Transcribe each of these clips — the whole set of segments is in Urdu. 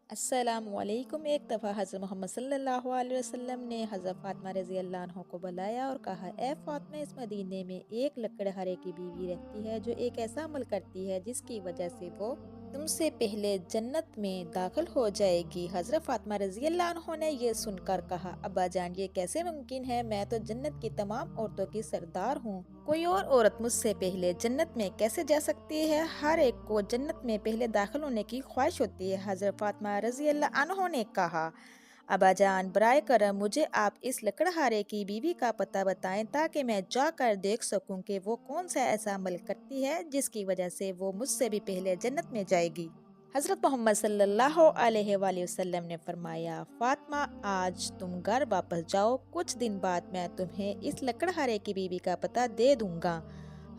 السلام علیکم۔ ایک دفعہ حضرت محمد صلی اللہ علیہ وسلم نے حضرت فاطمہ رضی اللہ عنہ کو بلایا اور کہا، اے فاطمہ، اس مدینے میں ایک لکڑہارے کی بیوی رہتی ہے جو ایک ایسا عمل کرتی ہے جس کی وجہ سے وہ تم سے پہلے جنت میں داخل ہو جائے گی۔ حضرت فاطمہ رضی اللہ عنہ نے یہ سن کر کہا، ابا جان، یہ کیسے ممکن ہے؟ میں تو جنت کی تمام عورتوں کی سردار ہوں، کوئی اور عورت مجھ سے پہلے جنت میں کیسے جا سکتی ہے؟ ہر ایک کو جنت میں پہلے داخل ہونے کی خواہش ہوتی ہے۔ حضرت فاطمہ رضی اللہ عنہ نے کہا، ابا جان، برائے کرم مجھے آپ اس لکڑہارے کی بیوی کا پتہ بتائیں تاکہ میں جا کر دیکھ سکوں کہ وہ کون سا ایسا عمل کرتی ہے جس کی وجہ سے وہ مجھ سے بھی پہلے جنت میں جائے گی۔ حضرت محمد صلی اللہ علیہ وآلہ وسلم نے فرمایا، فاطمہ، آج تم گھر واپس جاؤ، کچھ دن بعد میں تمہیں اس لکڑہارے کی بیوی کا پتہ دے دوں گا۔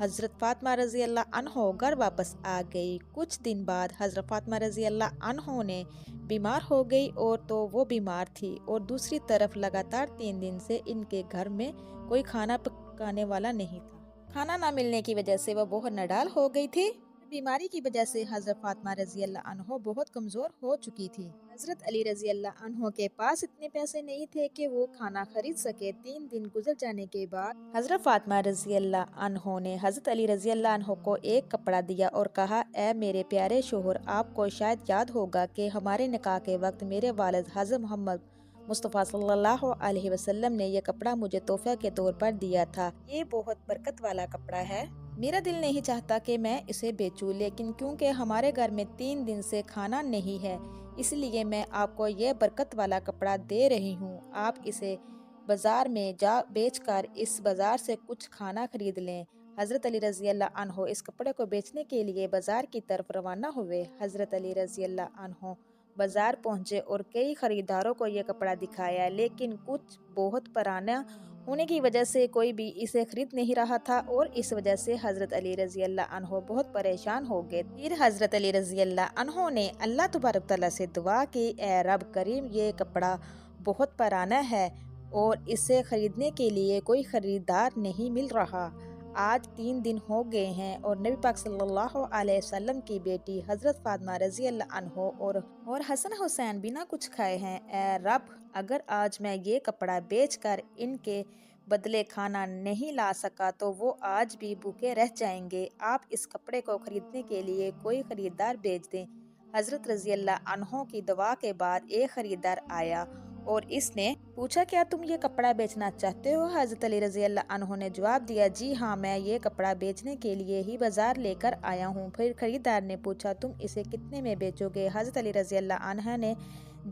حضرت فاطمہ رضی اللہ عنہ گھر واپس آ گئی۔ کچھ دن بعد حضرت فاطمہ رضی اللہ عنہ نے بیمار ہو گئی، اور تو وہ بیمار تھی اور دوسری طرف لگاتار 3 دن سے ان کے گھر میں کوئی کھانا پکانے والا نہیں تھا۔ کھانا نہ ملنے کی وجہ سے وہ بہت نڈال ہو گئی تھی۔ بیماری کی وجہ سے حضرت فاطمہ رضی اللہ عنہ بہت کمزور ہو چکی تھی۔ حضرت علی رضی اللہ عنہ کے پاس اتنے پیسے نہیں تھے کہ وہ کھانا خرید سکے۔ 3 دن گزر جانے کے بعد حضرت فاطمہ رضی اللہ عنہ نے حضرت علی رضی اللہ عنہ کو ایک کپڑا دیا اور کہا، اے میرے پیارے شوہر، آپ کو شاید یاد ہوگا کہ ہمارے نکاح کے وقت میرے والد حضرت محمد مصطفیٰ صلی اللہ علیہ وسلم نے یہ کپڑا مجھے تحفہ کے طور پر دیا تھا۔ یہ بہت برکت والا کپڑا ہے۔ میرا دل نہیں چاہتا کہ میں اسے بیچوں، لیکن کیونکہ ہمارے گھر میں 3 دن سے کھانا نہیں ہے، اس لیے میں آپ کو یہ برکت والا کپڑا دے رہی ہوں۔ آپ اسے بازار میں جا بیچ کر اس بازار سے کچھ کھانا خرید لیں۔ حضرت علی رضی اللہ عنہ اس کپڑے کو بیچنے کے لیے بازار کی طرف روانہ ہوئے۔ حضرت علی رضی اللہ عنہ بازار پہنچے اور کئی خریداروں کو یہ کپڑا دکھایا، لیکن کچھ بہت پرانا ہونے کی وجہ سے کوئی بھی اسے خرید نہیں رہا تھا، اور اس وجہ سے حضرت علی رضی اللہ عنہ بہت پریشان ہو گئے۔ پھر حضرت علی رضی اللہ عنہ نے اللہ تبارک تعالیٰ سے دعا کی، اے رب کریم، یہ کپڑا بہت پرانا ہے اور اسے خریدنے کے لیے کوئی خریدار نہیں مل رہا۔ آج 3 دن ہو گئے ہیں اور نبی پاک صلی اللہ علیہ وسلم کی بیٹی حضرت فاطمہ رضی اللہ عنہ اور حسن حسین بنا کچھ کھائے ہیں۔ اے رب، اگر آج میں یہ کپڑا بیچ کر ان کے بدلے کھانا نہیں لا سکا تو وہ آج بھی بھوکے رہ جائیں گے۔ آپ اس کپڑے کو خریدنے کے لیے کوئی خریدار بھیج دیں۔ حضرت رضی اللہ عنہ کی دعا کے بعد ایک خریدار آیا اور اس نے پوچھا، کیا تم یہ کپڑا بیچنا چاہتے ہو؟ حضرت علی رضی اللہ عنہ نے جواب دیا، جی ہاں، میں یہ کپڑا بیچنے کے لیے ہی بازار لے کر آیا ہوں۔ پھر خریدار نے پوچھا، تم اسے کتنے میں بیچو گے؟ حضرت علی رضی اللہ عنہ نے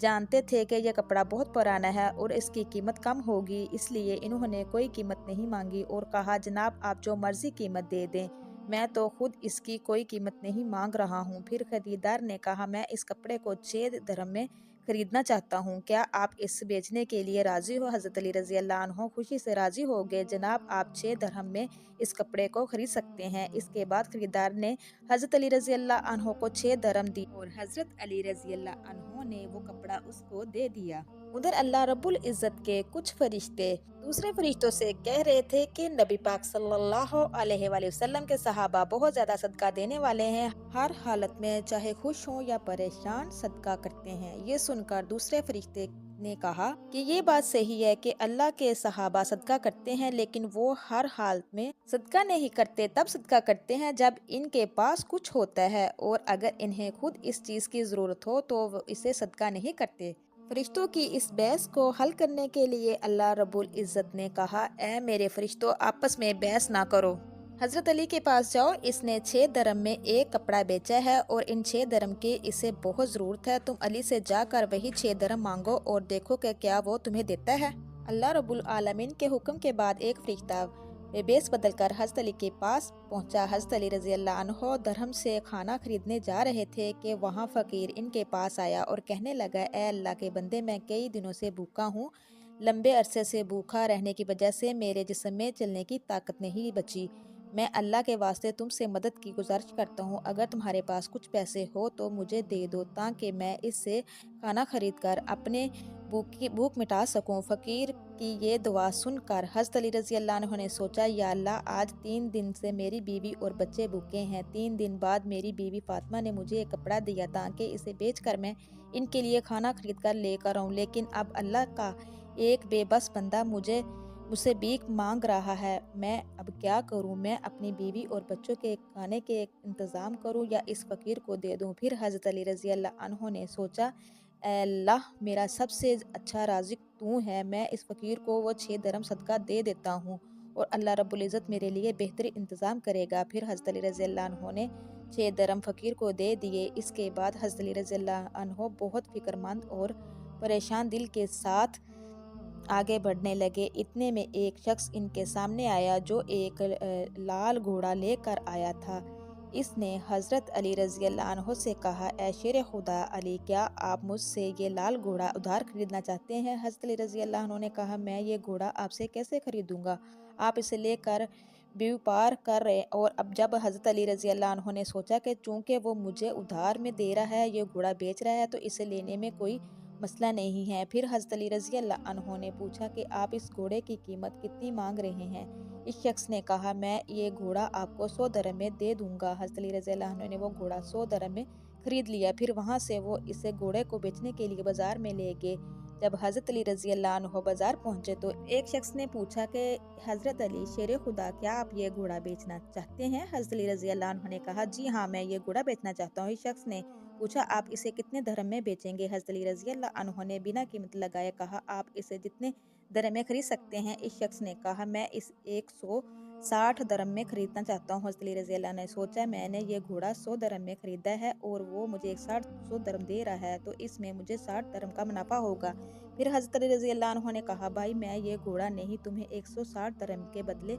جانتے تھے کہ یہ کپڑا بہت پرانا ہے اور اس کی قیمت کم ہوگی، اس لیے انہوں نے کوئی قیمت نہیں مانگی اور کہا، جناب، آپ جو مرضی قیمت دے دیں، میں تو خود اس کی کوئی قیمت نہیں مانگ رہا ہوں۔ پھر خریدار نے کہا، میں اس کپڑے کو 6 درہم میں خریدنا چاہتا ہوں، کیا آپ اس بیچنے کے لیے راضی ہو؟ حضرت علی رضی اللہ عنہ خوشی سے راضی ہو گئے، جناب، آپ 6 درہم میں اس کپڑے کو خرید سکتے ہیں۔ اس کے بعد خریدار نے حضرت علی رضی اللہ عنہ کو 6 درہم دی اور حضرت علی رضی اللہ عنہ نے وہ کپڑا اس کو دے دیا۔ ادھر اللہ رب العزت کے کچھ فرشتے دوسرے فرشتوں سے کہہ رہے تھے کہ نبی پاک صلی اللہ علیہ وآلہ وسلم کے صحابہ بہت زیادہ صدقہ دینے والے ہیں، ہر حالت میں چاہے خوش ہوں یا پریشان صدقہ کرتے ہیں۔ یہ سن کر دوسرے فرشتے نے کہا کہ یہ بات صحیح ہے کہ اللہ کے صحابہ صدقہ کرتے ہیں، لیکن وہ ہر حالت میں صدقہ نہیں کرتے، تب صدقہ کرتے ہیں جب ان کے پاس کچھ ہوتا ہے، اور اگر انہیں خود اس چیز کی ضرورت ہو تو وہ اسے صدقہ نہیں کرتے۔ فرشتوں کی اس بحث کو حل کرنے کے لیے اللہ رب العزت نے کہا، اے میرے فرشتوں، آپس میں بحث نہ کرو، حضرت علی کے پاس جاؤ، اس نے 6 درہم میں ایک کپڑا بیچا ہے اور ان 6 درہم کی اسے بہت ضرورت ہے، تم علی سے جا کر وہی 6 درہم مانگو اور دیکھو کہ کیا وہ تمہیں دیتا ہے۔ اللہ رب العالمین کے حکم کے بعد ایک فرشتہ بیس بدل کر حضرت علی کے پاس پہنچا۔ حضرت علی رضی اللہ عنہ درہم سے کھانا خریدنے جا رہے تھے کہ وہاں فقیر ان کے پاس آیا اور کہنے لگا، اے اللہ کے بندے، میں کئی دنوں سے بھوکا ہوں، لمبے عرصے سے بھوکا رہنے کی وجہ سے میرے جسم میں چلنے کی طاقت نہیں بچی، میں اللہ کے واسطے تم سے مدد کی گزارش کرتا ہوں، اگر تمہارے پاس کچھ پیسے ہو تو مجھے دے دو تاکہ میں اس سے کھانا خرید کر اپنے بھوک مٹا سکوں۔ فقیر کی یہ دعا سن کر حضرت علی رضی اللہ عنہ نے سوچا، یا اللہ، آج 3 دن سے میری بیوی اور بچے بھوکے ہیں۔ 3 دن بعد میری بیوی فاطمہ نے مجھے ایک کپڑا دیا تاکہ اسے بیچ کر میں ان کے لیے کھانا خرید کر لے کر آؤں، لیکن اب اللہ کا ایک بے بس بندہ مجھ سے بھیک مانگ رہا ہے، میں اب کیا کروں؟ میں اپنی بیوی اور بچوں کے کھانے کے انتظام کروں یا اس فقیر کو دے دوں؟ پھر حضرت علی رضی اللہ عنہ نے سوچا، اے اللہ، میرا سب سے اچھا رازق تو ہے، میں اس فقیر کو وہ 6 درم صدقہ دے دیتا ہوں اور اللہ رب العزت میرے لیے بہتر انتظام کرے گا۔ پھر حضرت علی رضی اللہ عنہ نے 6 درم فقیر کو دے دیے۔ اس کے بعد حضرت علی رضی اللہ عنہ بہت فکر مند اور پریشان دل کے ساتھ آگے بڑھنے لگے۔ اتنے میں ایک شخص ان کے سامنے آیا جو ایک لال گھوڑا لے کر آیا تھا۔ اس نے حضرت علی رضی اللہ عنہ سے کہا، اے شیر خدا علی، کیا آپ مجھ سے یہ لال گھوڑا ادھار خریدنا چاہتے ہیں؟ حضرت علی رضی اللہ عنہ نے کہا، میں یہ گھوڑا آپ سے کیسے خریدوں گا؟ آپ اسے لے کر بیوپار کر رہے۔ اور اب جب حضرت علی رضی اللہ عنہ نے سوچا کہ چونکہ وہ مجھے ادھار میں دے رہا ہے، یہ گھوڑا بیچ رہا ہے، تو اسے لینے میں کوئی مسئلہ نہیں ہے۔ پھر حضرت علی رضی اللہ عنہ نے پوچھا کہ آپ اس گھوڑے کی قیمت کتنی مانگ رہے ہیں؟ اس شخص نے کہا، میں یہ گھوڑا آپ کو 100 درم میں دے دوں گا۔ حضرت علی رضی اللہ عنہ نے وہ گھوڑا 100 درم میں خرید لیا۔ پھر وہاں سے وہ اسے گھوڑے کو بیچنے کے لیے بازار میں لے گئے۔ جب حضرت علی رضی اللہ عنہ بازار پہنچے تو ایک شخص نے پوچھا کہ حضرت علی شیر خدا، کیا آپ یہ گھوڑا بیچنا چاہتے ہیں؟ حضرت علی رضی اللہ عنہ نے کہا، جی ہاں، میں یہ گھوڑا بیچنا چاہتا ہوں۔ اس شخص نے پوچھا، آپ اسے کتنے درم میں بیچیں گے؟ حضرت علی رضی اللہ عنہ نے بنا قیمت لگائے کہا، آپ اسے جتنے درم میں خرید سکتے ہیں۔ اس شخص نے کہا، میں اس 160 درم میں خریدنا چاہتا ہوں۔ حضرت علی رضی اللہ عنہ نے سوچا، میں نے یہ گھوڑا 100 درم میں خریدا ہے اور وہ مجھے 160 درم دے رہا ہے، تو اس میں مجھے 60 درم کا منافع ہوگا۔ پھر حضرت علی رضی اللہ عنہ نے کہا، بھائی، میں یہ گھوڑا نہیں تمہیں 160 درم کے بدلے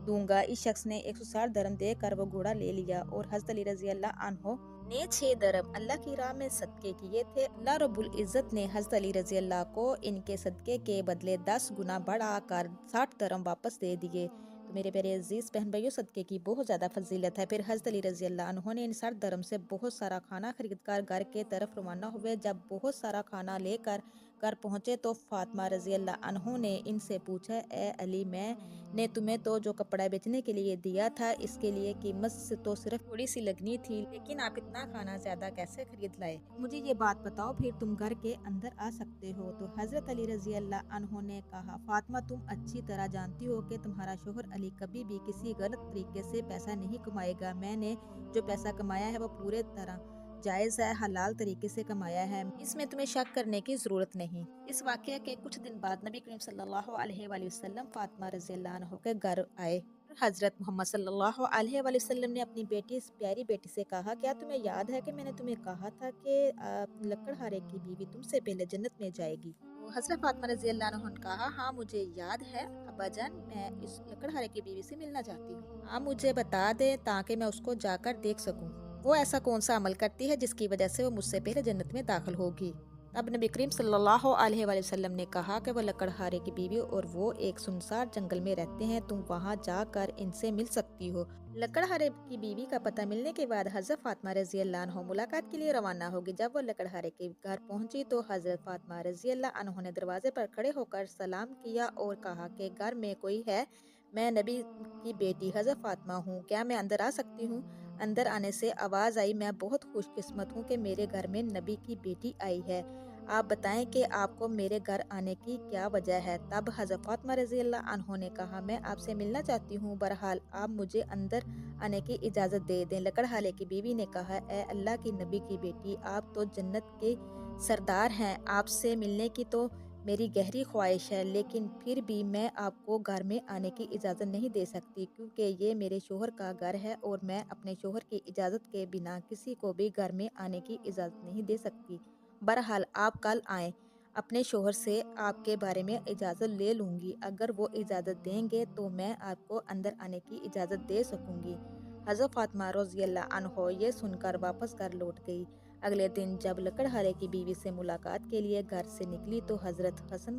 دوں گا۔ اس شخص نے 160 درم دے کر وہ گھوڑا لے لیا اور حضرت علی رضی اللہ عنہ نے 6 درم اللہ کی راہ میں صدقے کیے تھے۔ اللہ رب العزت نے حضرت علی رضی اللہ کو ان کے صدقے کے بدلے 10 گنا بڑھا کر 60 درم واپس دے دیے۔ تو میرے پیارے عزیز بہن بھائیوں، صدقے کی بہت زیادہ فضیلت ہے۔ پھر حضرت علی رضی اللہ عنہ نے ان 60 درم سے بہت سارا کھانا خرید کر گھر کے طرف روانہ ہوئے۔ جب بہت سارا کھانا لے کر گھر پہنچے تو فاطمہ رضی اللہ عنہ نے ان سے پوچھا، اے علی، میں نے تمہیں تو جو کپڑا بیچنے کے لیے دیا تھا، اس کے لیے قیمت تو صرف تھوڑی سی لگنی تھی، لیکن آپ اتنا کھانا زیادہ کیسے خرید لائے؟ مجھے یہ بات بتاؤ، پھر تم گھر کے اندر آ سکتے ہو۔ تو حضرت علی رضی اللہ عنہ نے کہا، فاطمہ، تم اچھی طرح جانتی ہو کہ تمہارا شوہر علی کبھی بھی کسی غلط طریقے سے پیسہ نہیں کمائے گا۔ میں نے جو پیسہ کمایا ہے وہ پورے طرح جائز ہے، حلال طریقے سے کمایا ہے، اس میں تمہیں شک کرنے کی ضرورت نہیں۔ اس واقعے کے کچھ دن بعد نبی کریم صلی اللہ علیہ وآلہ وسلم فاطمہ رضی اللہ عنہ کے گھر آئے۔ حضرت محمد صلی اللہ علیہ وآلہ وسلم نے اپنی بیٹی، پیاری بیٹی سے کہا، کیا تمہیں یاد ہے کہ میں نے تمہیں کہا تھا کہ لکڑہارے کی بیوی تم سے پہلے جنت میں جائے گی؟ حضرت فاطمہ رضی اللہ عنہ نے کہا، ہاں مجھے یاد ہے ابا جان، میں اس لکڑہارے کی بیوی سے ملنا چاہتی ہوں، ہاں مجھے بتا دے تاکہ میں اس کو جا کر دیکھ سکوں، وہ ایسا کون سا عمل کرتی ہے جس کی وجہ سے وہ مجھ سے پہلے جنت میں داخل ہوگی۔ اب نبی کریم صلی اللہ علیہ وآلہ وسلم نے کہا کہ وہ لکڑہارے کی بیوی اور وہ ایک سنسار جنگل میں رہتے ہیں، تم وہاں جا کر ان سے مل سکتی ہو۔ لکڑہارے کی بیوی کا پتہ ملنے کے بعد حضرت فاطمہ رضی اللہ عنہ ملاقات کے لیے روانہ ہوگی۔ جب وہ لکڑہارے کے گھر پہنچی تو حضرت فاطمہ رضی اللہ عنہ نے دروازے پر کھڑے ہو کر سلام کیا اور کہا کہ گھر میں کوئی ہے؟ میں نبی کی بیٹی حضرت فاطمہ ہوں، کیا میں اندر آ سکتی ہوں؟ اندر آنے سے آواز آئی، میں بہت خوش قسمت ہوں کہ میرے گھر میں نبی کی بیٹی آئی ہے، آپ بتائیں کہ آپ کو میرے گھر آنے کی کیا وجہ ہے؟ تب حضرت فاطمہ رضی اللہ عنہ نے کہا، میں آپ سے ملنا چاہتی ہوں، بہرحال آپ مجھے اندر آنے کی اجازت دے دیں۔ لکڑہارے کی بیوی نے کہا، اے اللہ کی نبی کی بیٹی، آپ تو جنت کے سردار ہیں، آپ سے ملنے کی تو میری گہری خواہش ہے، لیکن پھر بھی میں آپ کو گھر میں آنے کی اجازت نہیں دے سکتی، کیونکہ یہ میرے شوہر کا گھر ہے اور میں اپنے شوہر کی اجازت کے بنا کسی کو بھی گھر میں آنے کی اجازت نہیں دے سکتی۔ بہرحال آپ کل آئیں، اپنے شوہر سے آپ کے بارے میں اجازت لے لوں گی، اگر وہ اجازت دیں گے تو میں آپ کو اندر آنے کی اجازت دے سکوں گی۔ حضرت فاطمہ رضی اللہ عنہ یہ سن کر واپس گھر لوٹ گئی۔ اگلے دن جب لکڑہارے کی بیوی سے ملاقات کے لیے گھر سے نکلی تو حضرت حسن